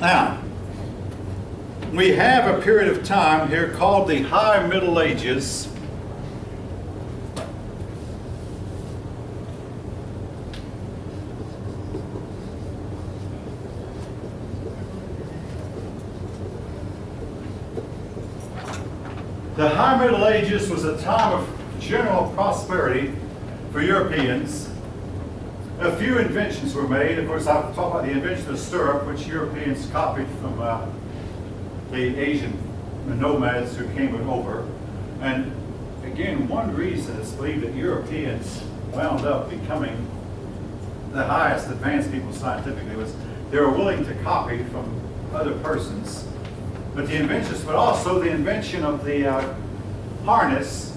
Now, we have a period of time here called the High Middle Ages. The High Middle Ages was a time of general prosperity for Europeans. A few inventions were made. Of course, I've talked about the invention of stirrup, which Europeans copied from the Asian nomads who came over. And again, one reason is believed that Europeans wound up becoming the highest advanced people scientifically was they were willing to copy from other persons. But the inventions, but also the invention of the harness,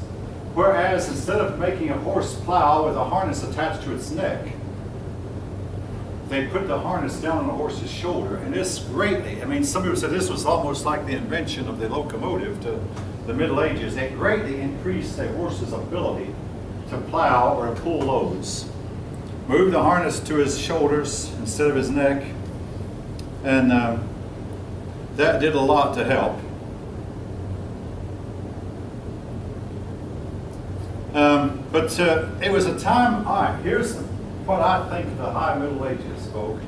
whereas instead of making a horse plow with a harness attached to its neck, they put the harness down on the horse's shoulder, and this greatly, I mean, some people said this was almost like the invention of the locomotive to the Middle Ages. It greatly increased a horse's ability to plow or to pull loads. Moved the harness to his shoulders instead of his neck, and that did a lot to help. But it was a time, all right, here's what I think of the High Middle Ages, folk.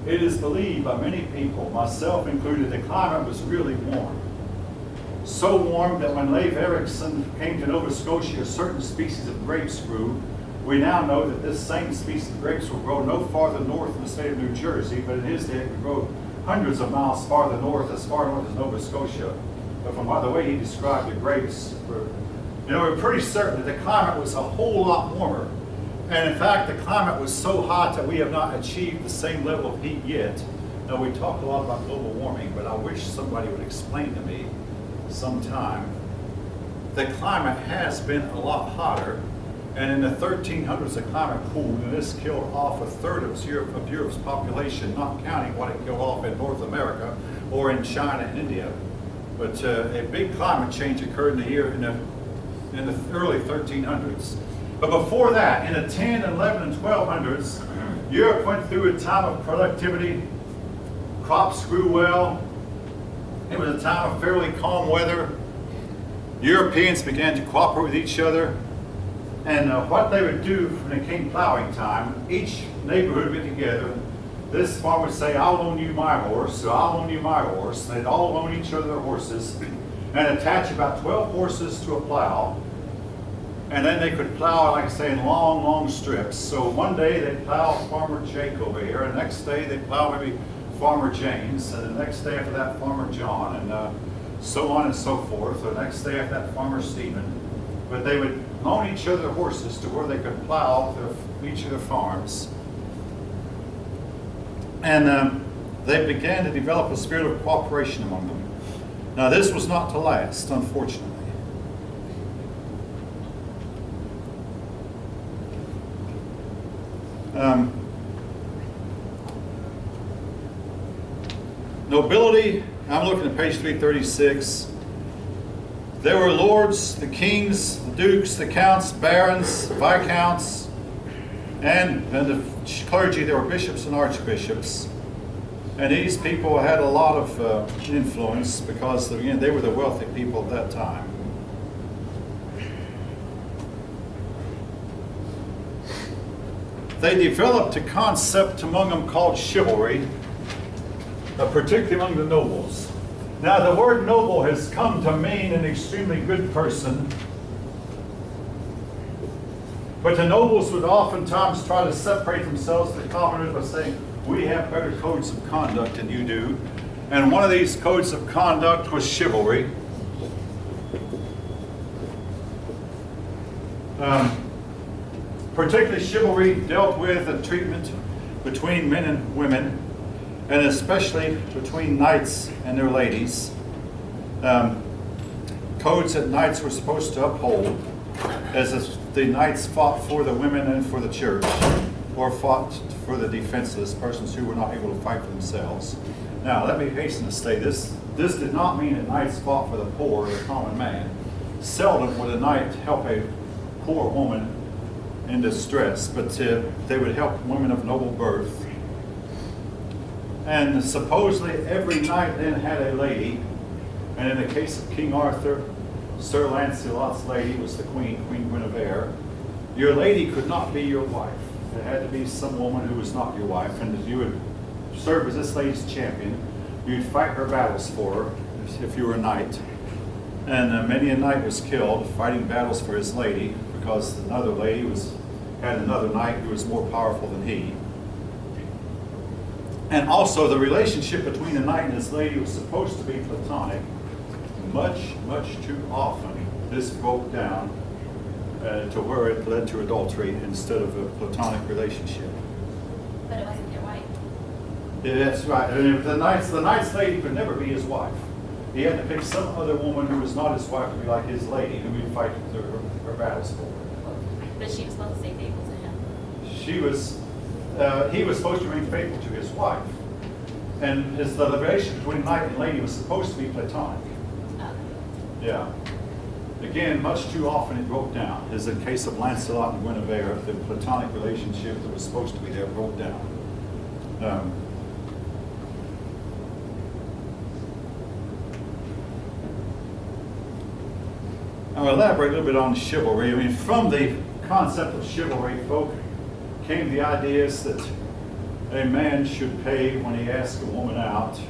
It is believed by many people, myself included, the climate was really warm. So warm that when Leif Erikson came to Nova Scotia, a certain species of grapes grew. We now know that this same species of grapes will grow no farther north in the state of New Jersey, but in his day it could grow hundreds of miles farther north, as far north as Nova Scotia. But from the way he described the grapes, we're pretty certain that the climate was a whole lot warmer. And in fact, the climate was so hot that we have not achieved the same level of heat yet. Now, we talk a lot about global warming, but I wish somebody would explain to me sometime. The climate has been a lot hotter, and in the 1300s, the climate cooled, and this killed off a third of Europe's population, not counting what it killed off in North America or in China and India. But a big climate change occurred in the early 1300s. But before that, in the 10, 11, and 1200s, Europe went through a time of productivity. Crops grew well. It was a time of fairly calm weather. Europeans began to cooperate with each other. And what they would do when it came plowing time, each neighborhood would get together. This farmer would say, I'll loan you my horse, so I'll loan you my horse. They'd all loan each other their horses and attach about 12 horses to a plow. And then they could plow, like I say, in long, long strips. So one day they'd plow Farmer Jake over here, and the next day they'd plow maybe Farmer James, and the next day after that Farmer John, and so on and so forth. The next day after that Farmer Stephen. But they would loan each other horses to where they could plow each of their farms. And they began to develop a spirit of cooperation among them. Now this was not to last, unfortunately. Nobility, I'm looking at page 336. There were lords, the kings, the dukes, the counts, barons, viscounts, and the clergy. There were bishops and archbishops. And these people had a lot of influence because, again, they were the wealthy people at that time. They developed a concept among them called chivalry, particularly among the nobles. Now, the word noble has come to mean an extremely good person, but the nobles would oftentimes try to separate themselves from the commoners by saying, we have better codes of conduct than you do. And one of these codes of conduct was chivalry. Particularly chivalry dealt with the treatment between men and women, and especially between knights and their ladies. Codes that knights were supposed to uphold, as the knights fought for the women and for the church, or fought for the defenseless persons who were not able to fight for themselves. Now, let me hasten to say this. This did not mean that knights fought for the poor or the common man. Seldom would a knight help a poor woman in distress, but they would help women of noble birth. And supposedly every knight then had a lady. And in the case of King Arthur, Sir Lancelot's lady was the queen, Queen Guinevere. Your lady could not be your wife. It had to be some woman who was not your wife, and you would serve as this lady's champion. You'd fight her battles for her if you were a knight. And many a knight was killed fighting battles for his lady because another lady had another knight who was more powerful than he. And also the relationship between the knight and his lady was supposed to be platonic. Much, much too often this broke down to where it led to adultery instead of a platonic relationship. But it wasn't your wife. Yeah, that's right. And the knight's lady could never be his wife. He had to pick some other woman who was not his wife to be like his lady, who he'd fight her battles for. But she was supposed to stay faithful to him. He was supposed to remain faithful to his wife. And the relation between knight and lady was supposed to be platonic. Yeah. Again, much too often it broke down. As in the case of Lancelot and Guinevere, the platonic relationship that was supposed to be there broke down. I'll elaborate a little bit on chivalry. I mean, from the concept of chivalry, folk, came the ideas that a man should pay when he asks a woman out.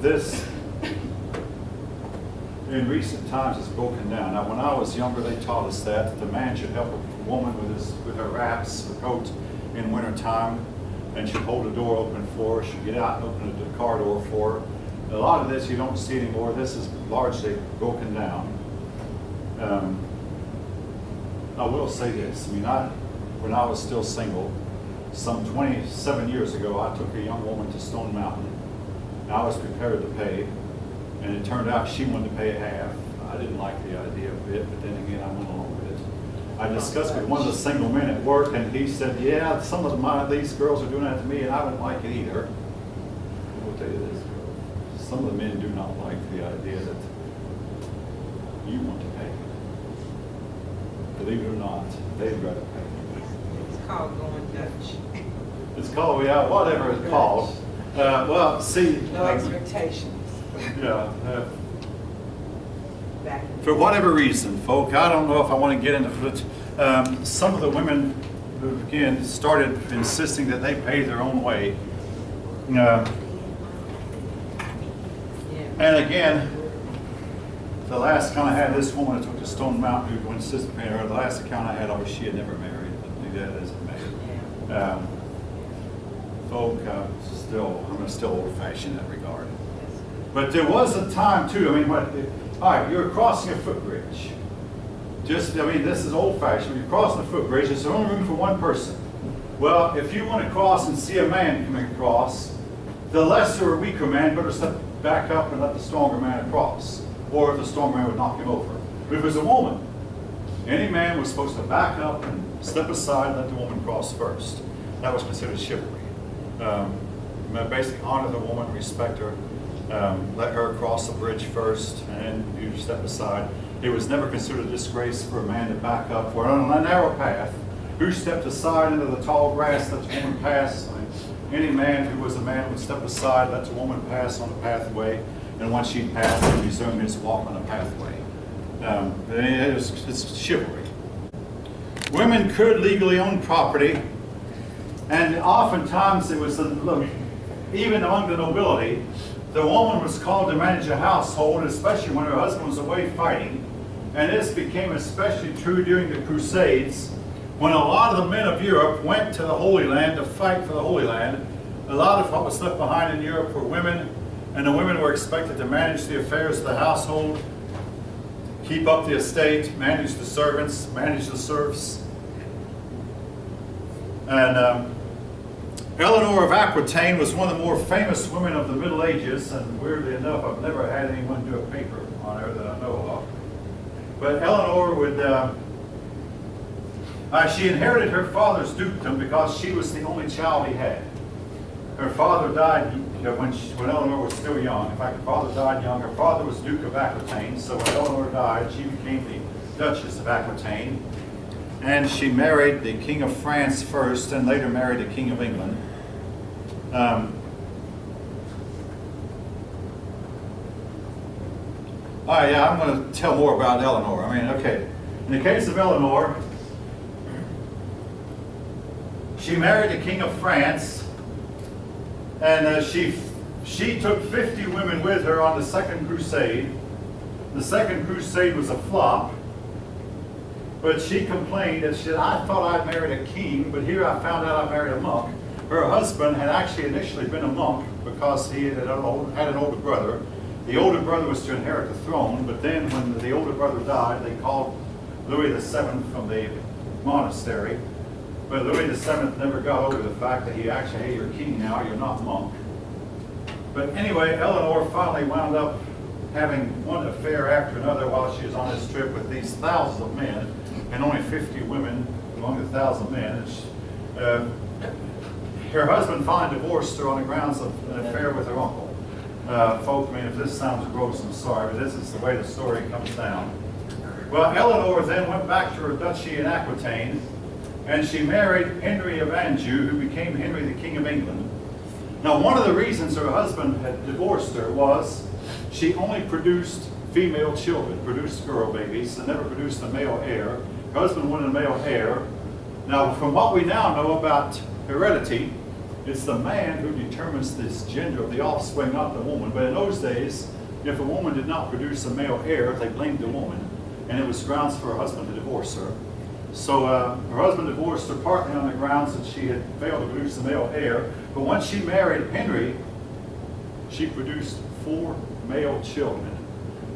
This, in recent times, has broken down. Now, when I was younger, they taught us that the man should help a woman with her wraps, her coat in winter time, and should hold the door open for her, should get out and open the car door for her. A lot of this you don't see anymore. This is largely broken down. I will say this. I mean, when I was still single, some 27 years ago, I took a young woman to Stone Mountain. And I was prepared to pay, and it turned out she wanted to pay half. I didn't like the idea of it, but then again, I went along with it. I discussed with one of the single men at work, and he said, yeah, some of these girls are doing that to me, and I don't like it either. I will tell you this. Some of the men do not like the idea that you want to pay. Believe it or not, they'd rather pay. It's called going Dutch. It's called, yeah, whatever it's called. Well, see. No expectations. Yeah. Back For whatever reason, folk, I don't know if I want to get into it. Some of the women, who again, started insisting that they pay their own way. And again, the last account I had, this woman I took to Stone Mountain who insisted on paying her. The last account I had of her, she had never married. But that isn't married. Folk, I'm still old-fashioned in that regard. But there was a time too. I mean, all right, you're crossing a footbridge. This is old-fashioned. You're crossing a footbridge. There's only room for one person. Well, if you want to cross and see a man coming across, the lesser or weaker man better step back up and let the stronger man across, or if the stronger man would knock him over. But if it was a woman, any man was supposed to back up and step aside and let the woman cross first. That was considered chivalry. Basically honor the woman, respect her, let her cross the bridge first, and you step aside. It was never considered a disgrace for a man to back up for on a narrow path. Who stepped aside into the tall grass, let the woman pass. Any man who was a man would step aside, let the woman pass on the pathway, and once she'd passed, he'd resume his walk on the pathway. It's chivalry. Women could legally own property, and oftentimes it was, even among the nobility, the woman was called to manage a household, especially when her husband was away fighting. And this became especially true during the Crusades, when a lot of the men of Europe went to the Holy Land to fight for the Holy Land. A lot of what was left behind in Europe were women, and the women were expected to manage the affairs of the household, keep up the estate, manage the servants, manage the serfs. And Eleanor of Aquitaine was one of the more famous women of the Middle Ages, and weirdly enough, I've never had anyone do a paper on her that I know of. But Eleanor would, she inherited her father's dukedom because she was the only child he had. Her father died when Eleanor was still young. In fact, her father died young. Her father was Duke of Aquitaine, so when Eleanor died, she became the Duchess of Aquitaine. And she married the King of France first, and later married the King of England. All right, yeah, I'm going to tell more about Eleanor. I mean, okay. In the case of Eleanor, she married the King of France, and she took 50 women with her on the Second Crusade. The Second Crusade was a flop, but she complained and she said, I thought I'd married a king, but here I found out I married a monk. Her husband had actually initially been a monk because he had an older brother. The older brother was to inherit the throne, but then when the older brother died, they called Louis VII from the monastery. But Louis VII never got over the fact that he actually, hey, you're king now, you're not monk. But anyway, Eleanor finally wound up having one affair after another while she was on this trip with these thousands of men and only 50 women among the 1,000 men. Her husband finally divorced her on the grounds of an affair with her uncle. Folks, I mean, if this sounds gross, I'm sorry, but this is the way the story comes down. Well, Eleanor then went back to her duchy in Aquitaine, and she married Henry of Anjou, who became Henry the King of England. Now, one of the reasons her husband had divorced her was she only produced female children, produced girl babies, and never produced a male heir. Her husband wanted a male heir. Now, from what we now know about heredity, it's the man who determines this gender of the offspring, not the woman. But in those days, if a woman did not produce a male heir, they blamed the woman, and it was grounds for her husband to divorce her. So her husband divorced her partly on the grounds that she had failed to produce a male heir. But once she married Henry, she produced 4 male children.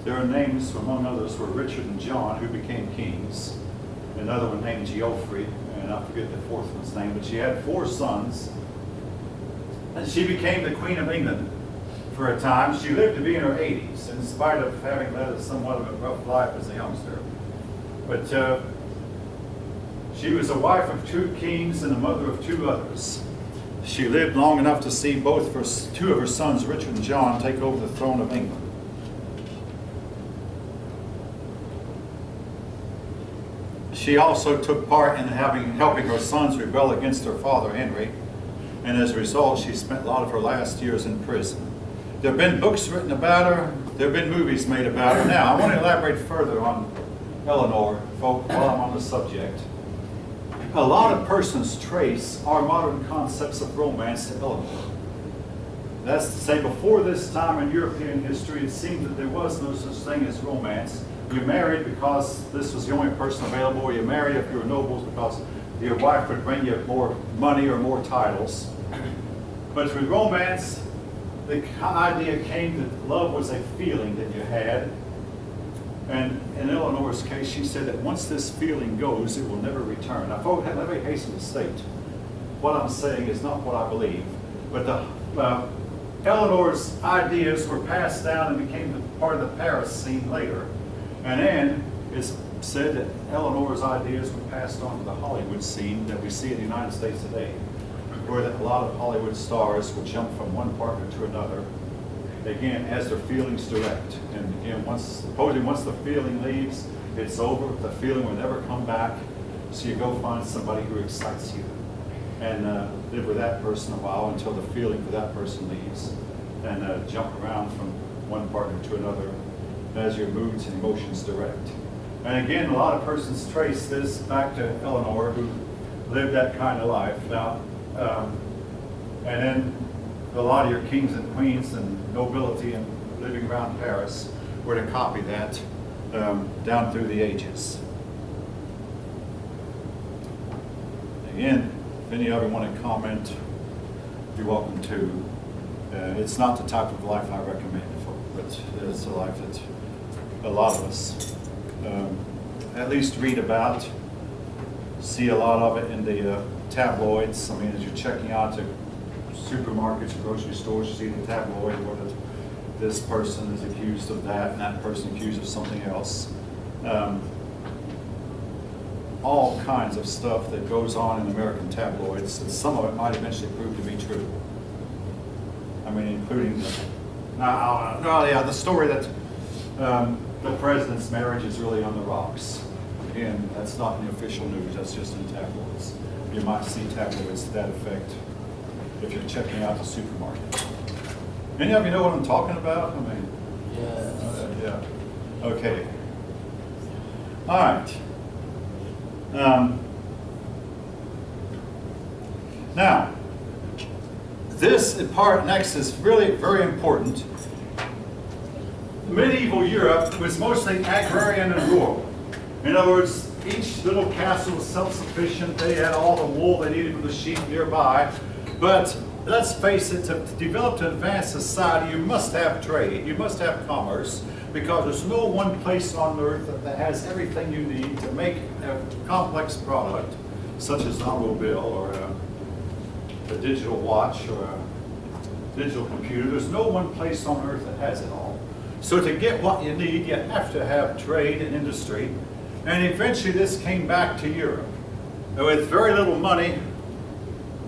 Their names, among others, were Richard and John, who became kings. Another one named Geoffrey, and I forget the fourth one's name, but she had 4 sons. And she became the Queen of England for a time. She lived to be in her 80s, in spite of having led somewhat of a rough life as a youngster. But she was a wife of 2 kings and a mother of 2 others. She lived long enough to see both 2 of her sons, Richard and John, take over the throne of England. She also took part in helping her sons rebel against her father, Henry. And as a result, she spent a lot of her last years in prison. There have been books written about her. There have been movies made about her. Now, I want to elaborate further on Eleanor, folks, while I'm on the subject. A lot of persons trace our modern concepts of romance to Eleanor. That's to say, before this time in European history, it seemed that there was no such thing as romance. You married because this was the only person available, or you married if you were nobles because your wife would bring you more money or more titles. But with romance, the idea came that love was a feeling that you had. And in Eleanor's case, she said that once this feeling goes, it will never return. Now, folks, let me hasten to state, what I'm saying is not what I believe. But Eleanor's ideas were passed down and became part of the Paris scene later. And then it's said that Eleanor's ideas were passed on to the Hollywood scene that we see in the United States today, where a lot of Hollywood stars would jump from one partner to another, again, as their feelings direct. And again, supposing once the feeling leaves, it's over. The feeling will never come back. So you go find somebody who excites you and live with that person a while until the feeling for that person leaves, and jump around from one partner to another as your moods and emotions direct. And again, a lot of persons trace this back to Eleanor, who lived that kind of life. Now, and then a lot of your kings and queens and nobility and living around Paris were to copy that down through the ages. Again, if any of you want to comment, you're welcome to. It's not the type of life I recommend, but it's a life that a lot of us at least read about, see a lot of it in the tabloids. I mean, as you're checking out to supermarkets, grocery stores, you see the tabloid where this person is accused of that and that person accused of something else. All kinds of stuff that goes on in American tabloids, and some of it might eventually prove to be true. I mean, including the story that the president's marriage is really on the rocks. Again, that's not in the official news, that's just in tabloids. You might see tabloids to that effect. if you're checking out the supermarket. Any of you know what I'm talking about? I mean, yeah. Okay. All right. Now, this part next is really very important. Medieval Europe was mostly agrarian and rural. In other words, each little castle was self-sufficient. They had all the wool they needed for the sheep nearby. But let's face it, to develop an advanced society, you must have trade, you must have commerce, because there's no one place on earth that has everything you need to make a complex product, such as an automobile or a digital watch or a digital computer. There's no one place on earth that has it all. So to get what you need, you have to have trade and industry. And eventually this came back to Europe. And with very little money,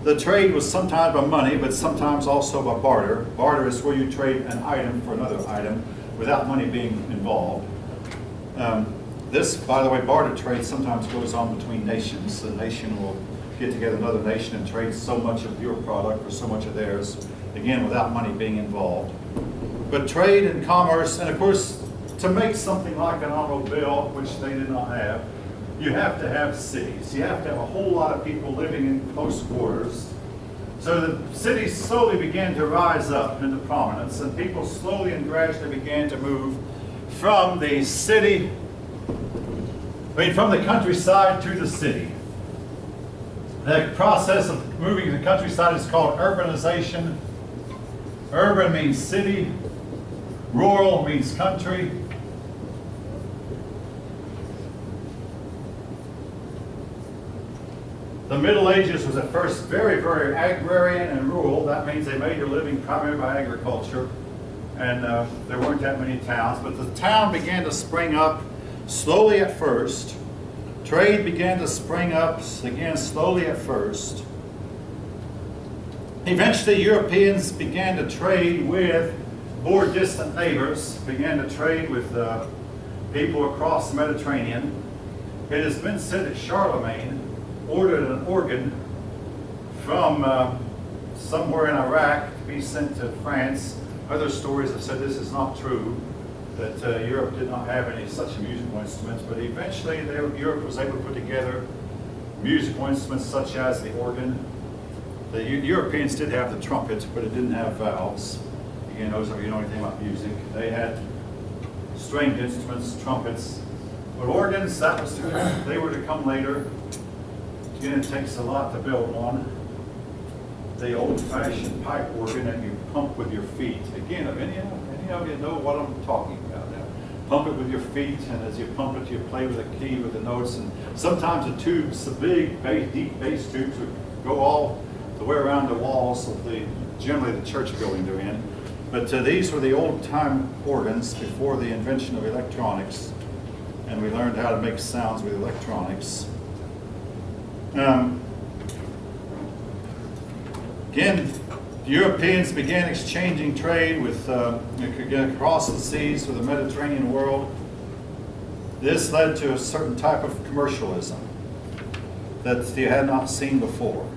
the trade was sometimes by money, but sometimes also by barter. Barter is where you trade an item for another item without money being involved. This, by the way, barter trade sometimes goes on between nations. The nation will get together another nation and trade so much of your product or so much of theirs, again, without money being involved. But trade and commerce, and of course, to make something like an automobile, which they did not have, you have to have cities. You have to have a whole lot of people living in close quarters. So the cities slowly began to rise up into prominence, and people slowly and gradually began to move from the city, from the countryside to the city. The process of moving to the countryside is called urbanization. Urban means city, rural means country. The Middle Ages was at first very, very agrarian and rural. That means they made their living primarily by agriculture. And there weren't that many towns. But the town began to spring up slowly at first. Trade began to spring up again slowly at first. Eventually, Europeans began to trade with more distant neighbors, began to trade with people across the Mediterranean. It has been said that Charlemagne ordered an organ from somewhere in Iraq to be sent to France. Other stories have said this is not true, that Europe did not have any such musical instruments, but eventually Europe was able to put together musical instruments such as the organ. The Europeans did have the trumpet, but it didn't have valves. Again, those of you know anything about music, they had stringed instruments, trumpets, but organs, they were to come later. Again, it takes a lot to build one. The old-fashioned pipe organ that you pump with your feet. Again, if any of you know what I'm talking about now. Pump it with your feet, and as you pump it, you play with a key with the notes. And sometimes the tubes, the big, deep bass tubes, would go all the way around the walls of generally the church building they're in. But these were the old-time organs before the invention of electronics, and we learned how to make sounds with electronics. Again, the Europeans began exchanging trade with across the seas with the Mediterranean world. This led to a certain type of commercialism that you had not seen before.